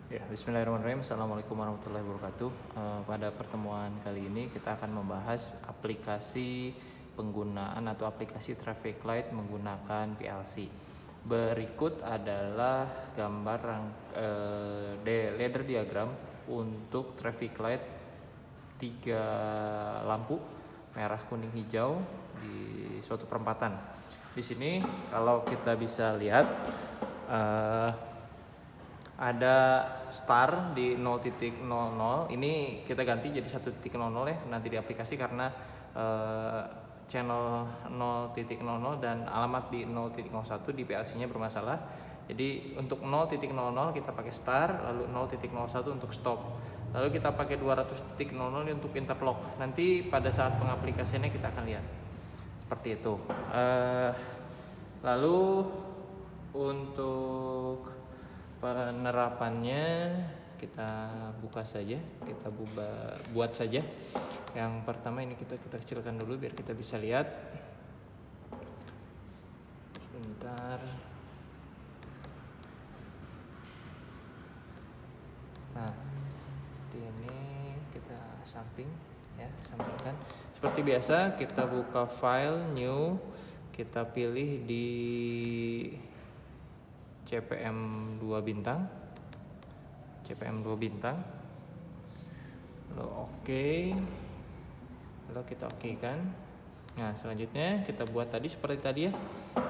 Ya, bismillahirrahmanirrahim. Assalamualaikum warahmatullahi wabarakatuh. Pada pertemuan kali ini kita akan membahas aplikasi penggunaan atau aplikasi traffic light menggunakan PLC. Berikut adalah gambar ladder diagram untuk traffic light 3 lampu merah, kuning, hijau di suatu perempatan. Di sini kalau kita bisa lihat ada star di 0.00. Ini kita ganti jadi 1.00 ya nanti di aplikasi, karena channel 0.00 dan alamat di 0.01 di PLC-nya bermasalah. Jadi untuk 0.00 kita pakai star, lalu 0.01 untuk stop. Lalu kita pakai 200.00 untuk interlock. Nanti pada saat pengaplikasiannya kita akan lihat seperti itu. Lalu untuk penerapannya kita buka saja, kita buat saja. Yang pertama ini kita kecilkan dulu biar kita bisa lihat. Sebentar. Nah, ini kita samping ya, sampingkan. Seperti biasa kita buka file new, kita pilih di CPM 2 bintang, lalu oke, lalu kita oke kan. Nah selanjutnya kita buat tadi seperti tadi ya,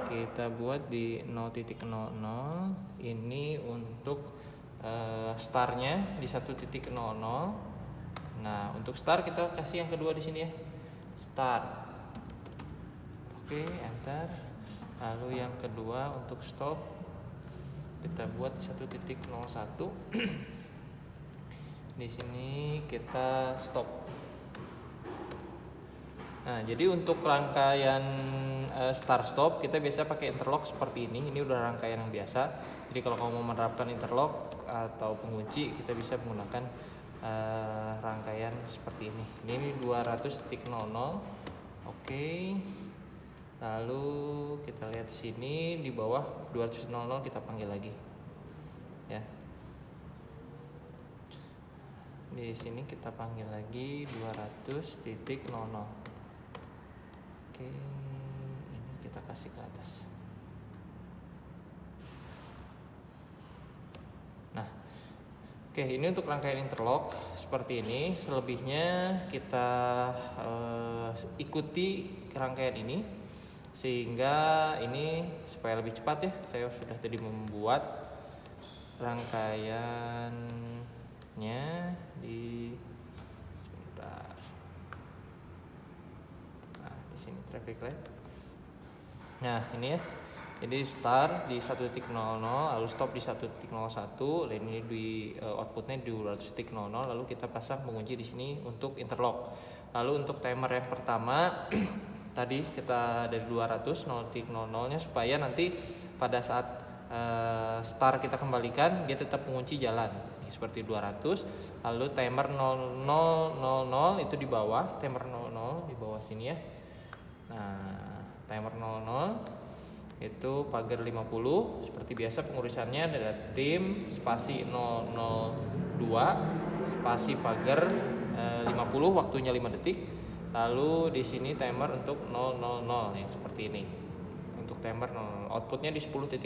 kita buat di 0.00. Ini untuk startnya di 1.00. Nah untuk start kita kasih yang kedua di sini ya, start. Oke, enter. Lalu yang kedua untuk stop kita buat 1.01. Di sini kita stop. Nah, jadi untuk rangkaian start stop kita biasa pakai interlock seperti ini. Ini udah rangkaian yang biasa. Jadi kalau kamu mau menerapkan interlock atau pengunci, kita bisa menggunakan rangkaian seperti ini. Ini 200.00. Oke. Lalu kita lihat sini di bawah 200.00 kita panggil lagi ya. Di sini kita panggil lagi 200.00. Oke, ini kita kasih ke atas. Nah, oke, ini untuk rangkaian interlock seperti ini. Selebihnya kita ikuti rangkaian ini, sehingga ini supaya lebih cepat ya, saya sudah tadi membuat rangkaiannya di sebentar. Nah, di sini traffic light. Nah, ini ya. Jadi start di 1.00, lalu stop di 1.01, dan ini di outputnya di 200.00. Lalu kita pasang pengunci di sini untuk interlock. Lalu untuk timer yang pertama tadi kita dari 200.00-nya supaya nanti pada saat start kita kembalikan dia tetap mengunci jalan seperti 200. Lalu timer 0000 itu di bawah, timer 00 di bawah sini ya. Nah, timer 00 itu pagar 50. Seperti biasa pengurusannya adalah tim spasi 002 spasi pagar 50, waktunya 5 detik. Lalu di sini timer untuk 000 yang seperti ini. Untuk timer 0, outputnya di 10.00.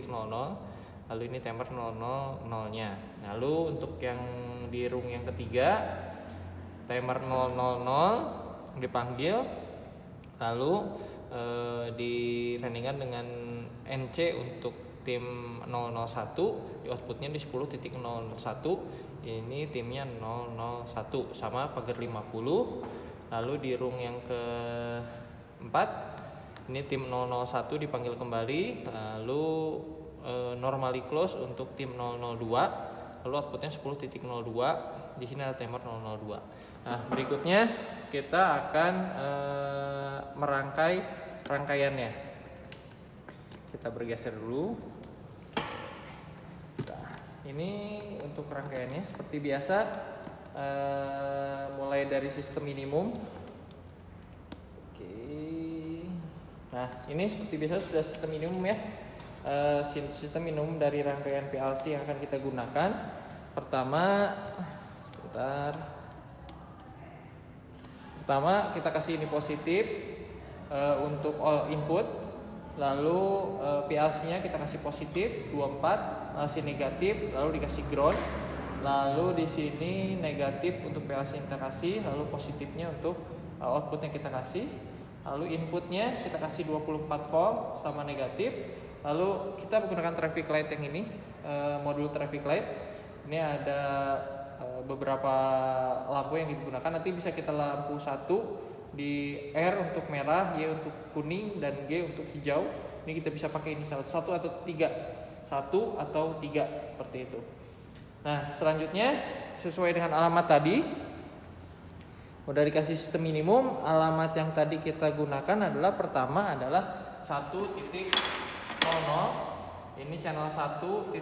Lalu ini timer 000-nya. Lalu untuk yang di rung yang ketiga, timer 000 dipanggil. Lalu di runningan dengan NC untuk tim 001, di outputnya di 10.01. Ini timnya 001 sama pagar 50. Lalu di rung yang keempat, ini tim 001 dipanggil kembali. Lalu normally close untuk tim 002. Lalu outputnya 10.02. Di sini ada timer 002. Nah, berikutnya kita akan merangkai rangkaiannya. Kita bergeser dulu. Nah, ini untuk rangkaiannya seperti biasa, mulai dari sistem minimum. Oke. Nah, ini seperti biasa sudah sistem minimum ya. Sistem minimum dari rangkaian PLC yang akan kita gunakan. Pertama, sebentar. Pertama kita kasih ini positif untuk all input, lalu PLC-nya kita kasih positif 24, kasih negatif, lalu dikasih ground, lalu di sini negatif untuk PLC yang kita kasih, lalu positifnya untuk outputnya kita kasih, lalu inputnya kita kasih 24 volt sama negatif, lalu kita menggunakan traffic light yang ini, modul traffic light. Ini ada beberapa lampu yang kita gunakan, nanti bisa kita lampu 1 di R untuk merah, Y untuk kuning, dan G untuk hijau. Ini kita bisa pakai ini satu atau 3, 1 atau 3 seperti itu. Nah selanjutnya sesuai dengan alamat tadi, udah dikasih sistem minimum. Alamat yang tadi kita gunakan adalah pertama adalah 1.00. Ini channel 1.00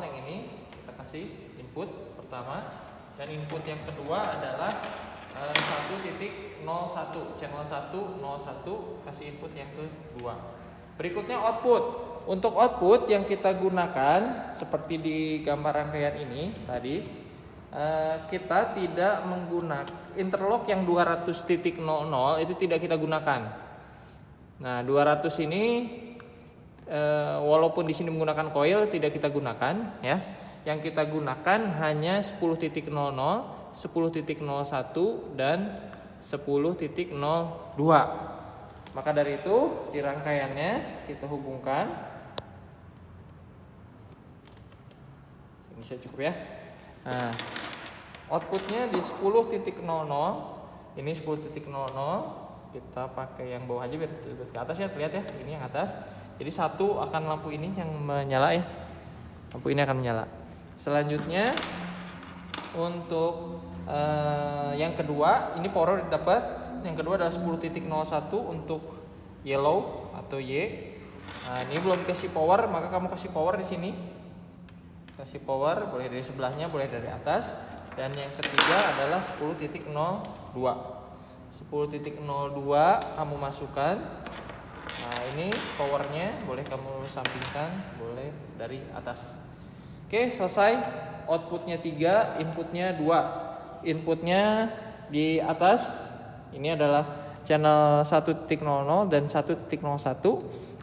yang ini kita kasih input pertama, dan input yang kedua adalah 1.01, channel 101 kasih input yang kedua. Berikutnya output. Untuk output yang kita gunakan seperti di gambar rangkaian ini tadi, kita tidak menggunakan interlock yang 200.00 itu tidak kita gunakan. Nah 200 ini walaupun di sini menggunakan coil tidak kita gunakan ya. Yang kita gunakan hanya 10.00, 10.01 dan 10.02. Maka dari itu di rangkaiannya kita hubungkan. Ini sudah cukup ya. Nah, outputnya di 10.00. Ini 10.00. Kita pakai yang bawah aja biar ke atas ya, terlihat ya. Ini yang atas. Jadi satu akan lampu ini yang menyala ya. Lampu ini akan menyala. Selanjutnya untuk yang kedua, ini power dapat. Yang kedua adalah 10.01 untuk yellow atau Y. Nah, ini belum kasih power, maka kamu kasih power di sini. Kasih power boleh dari sebelahnya, boleh dari atas. Dan yang ketiga adalah 10.02. 10.02 kamu masukkan. Nah, ini powernya boleh kamu sampingkan, boleh dari atas. Oke, selesai. Outputnya 3, inputnya 2. Inputnya di atas ini adalah channel 1.00 dan 1.01.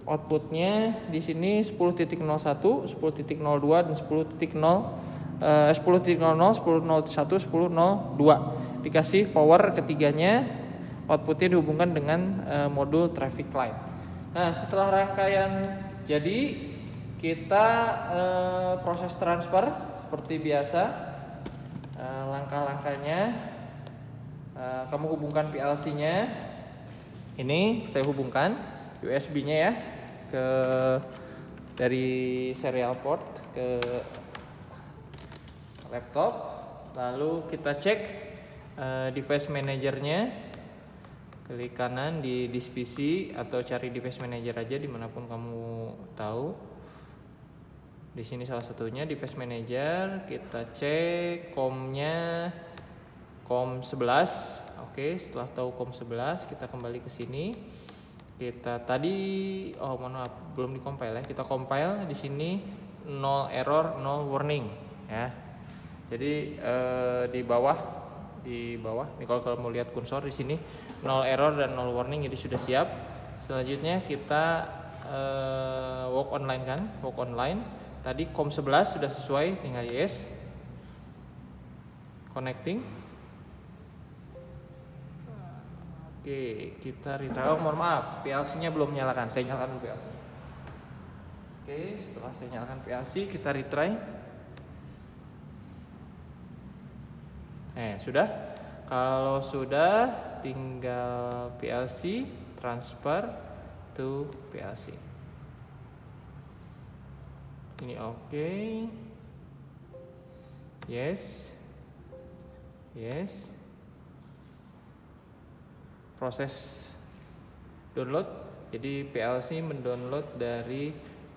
Outputnya di sini 10.01, 10.02 dan 10.01, 10.01, 10.02. Dikasih power ketiganya, outputnya dihubungkan dengan modul traffic light. Nah, setelah rangkaian jadi, kita proses transfer seperti biasa. Langkah-langkahnya, kamu hubungkan PLC-nya. Ini saya hubungkan USB-nya ya ke dari serial port ke laptop. Lalu kita cek device manajernya. Klik kanan di disk PC atau cari device manager aja dimanapun kamu tahu. Di sini salah satunya device manager. Kita cek COM-nya COM 11. Oke, setelah tahu COM 11 kita kembali ke sini. Kita tadi maaf, belum di-compile ya. Kita compile di sini 0 error, 0 warning ya. Jadi di bawah nih kalau kamu lihat kursor di sini 0 error dan 0 warning, jadi sudah siap. Selanjutnya kita work online kan, work online. Tadi COM 11 sudah sesuai, tinggal yes. Connecting. Oke, kita retry. Mohon maaf, PLC-nya belum nyalakan. Saya nyalakan dulu PLC. Oke, setelah saya nyalakan PLC, kita retry. Sudah. Kalau sudah, tinggal PLC transfer to PLC. Ini oke. Yes. Proses download. Jadi PLC mendownload dari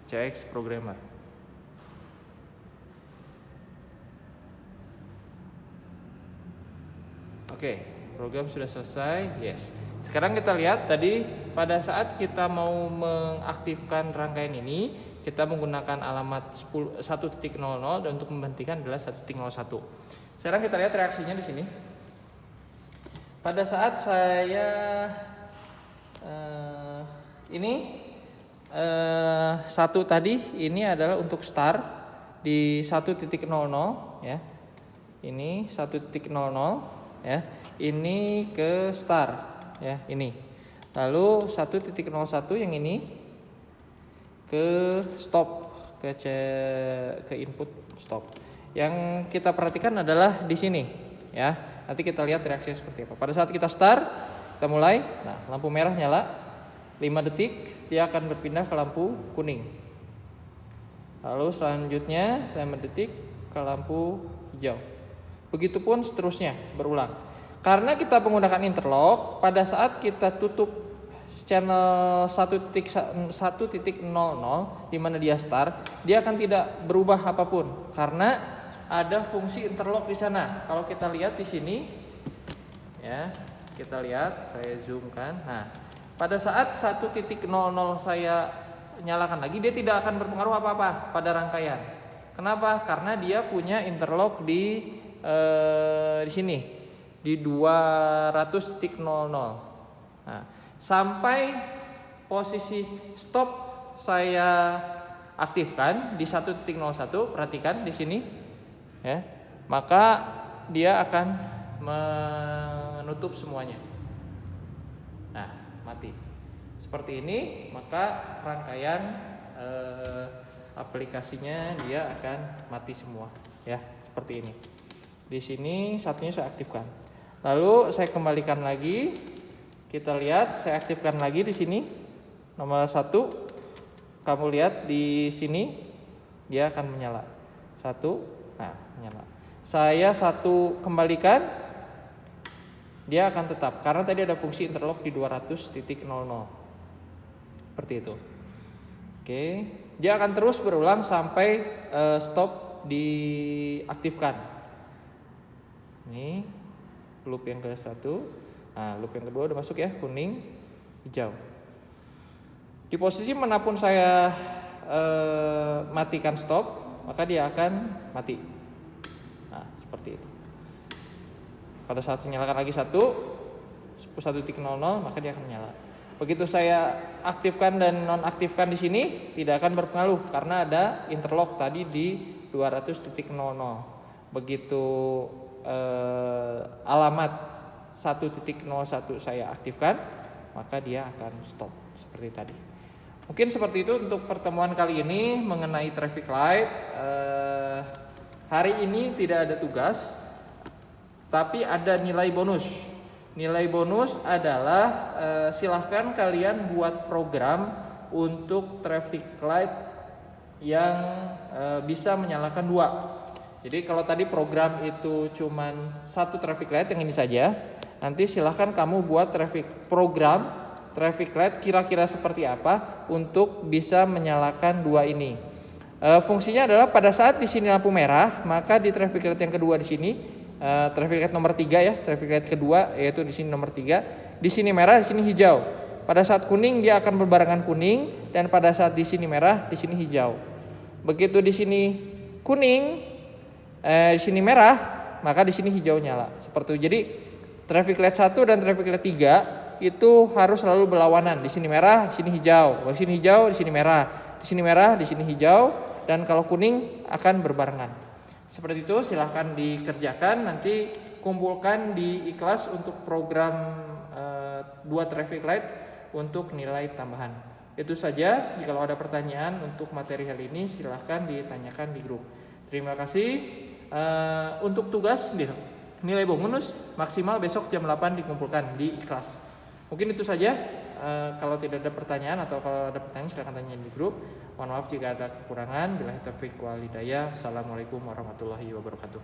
CX Programmer. Oke, program sudah selesai. Yes. Sekarang kita lihat tadi pada saat kita mau mengaktifkan rangkaian ini, kita menggunakan alamat 1.00 dan untuk memberhentikan adalah 1.01. Sekarang kita lihat reaksinya di sini. Pada saat saya satu tadi ini adalah untuk start di 1.00 ya. Ini 1.00 ya. Ini ke start ya, ini. Lalu 1.01 yang ini ke stop, ke input stop. Yang kita perhatikan adalah di sini ya. Nanti kita lihat reaksinya seperti apa. Pada saat kita start, kita mulai. Nah, lampu merah nyala 5 detik, dia akan berpindah ke lampu kuning. Lalu selanjutnya 5 detik ke lampu hijau. Begitupun seterusnya, berulang. Karena kita menggunakan interlock, pada saat kita tutup channel 1.00 di mana dia start, dia akan tidak berubah apapun karena ada fungsi interlock di sana. Kalau kita lihat di sini ya, kita lihat, saya zoomkan. Nah, pada saat 1.00 saya nyalakan lagi, dia tidak akan berpengaruh apa-apa pada rangkaian. Kenapa? Karena dia punya interlock di sini di 200.00. Nah, sampai posisi stop saya aktifkan di 1.01, perhatikan di sini ya, maka dia akan menutup semuanya. Nah, mati. Seperti ini, maka rangkaian aplikasinya dia akan mati semua ya, seperti ini. Di sini satunya saya aktifkan. Lalu saya kembalikan lagi. Kita lihat, saya aktifkan lagi di sini. Nomor 1. Kamu lihat di sini dia akan menyala. 1. Nah, menyala. Saya 1 kembalikan. Dia akan tetap karena tadi ada fungsi interlock di 200.00. Seperti itu. Oke, dia akan terus berulang sampai stop diaktifkan. Ini loop yang ke-1. Nah, loop yang kedua udah masuk ya, kuning, hijau. Di posisi manapun saya matikan stop, maka dia akan mati. Nah, seperti itu. Pada saat saya nyalakan lagi 1.00, maka dia akan menyala. Begitu saya aktifkan dan nonaktifkan di sini, tidak akan berpengaruh karena ada interlock tadi di 200.00. Begitu alamat 1.01 saya aktifkan, maka dia akan stop seperti tadi. Mungkin seperti itu untuk pertemuan kali ini mengenai traffic light. Hari ini tidak ada tugas, tapi ada nilai bonus. Nilai bonus adalah silahkan kalian buat program untuk traffic light yang bisa menyalakan 2. Jadi kalau tadi program itu cuman 1 traffic light yang ini saja, nanti silahkan kamu buat program traffic light kira-kira seperti apa untuk bisa menyalakan 2 ini. Fungsinya adalah pada saat di sini lampu merah, maka di traffic light yang kedua di sini, traffic light nomor 3 ya, traffic light kedua yaitu di sini nomor 3, di sini merah, di sini hijau. Pada saat kuning dia akan berbarengan kuning, dan pada saat di sini merah, di sini hijau. Begitu di sini kuning, di sini merah, maka di sini hijau nyala. Seperti itu. Jadi traffic light 1 dan traffic light 3 itu harus selalu berlawanan. Di sini merah, di sini hijau. Di sini hijau, di sini merah. Di sini merah, di sini hijau, dan kalau kuning akan berbarengan. Seperti itu, silahkan dikerjakan. Nanti kumpulkan di ikhlas untuk program 2 traffic light untuk nilai tambahan. Itu saja. Jika ada pertanyaan untuk materi hal ini, silahkan ditanyakan di grup. Terima kasih. Untuk tugas nilai bonus maksimal besok jam 8 dikumpulkan di ikhlas. Mungkin itu saja. Kalau tidak ada pertanyaan atau kalau ada pertanyaan silahkan tanya di grup. Mohon maaf jika ada kekurangan. Billahi taufiq wal hidayah. Assalamualaikum warahmatullahi wabarakatuh.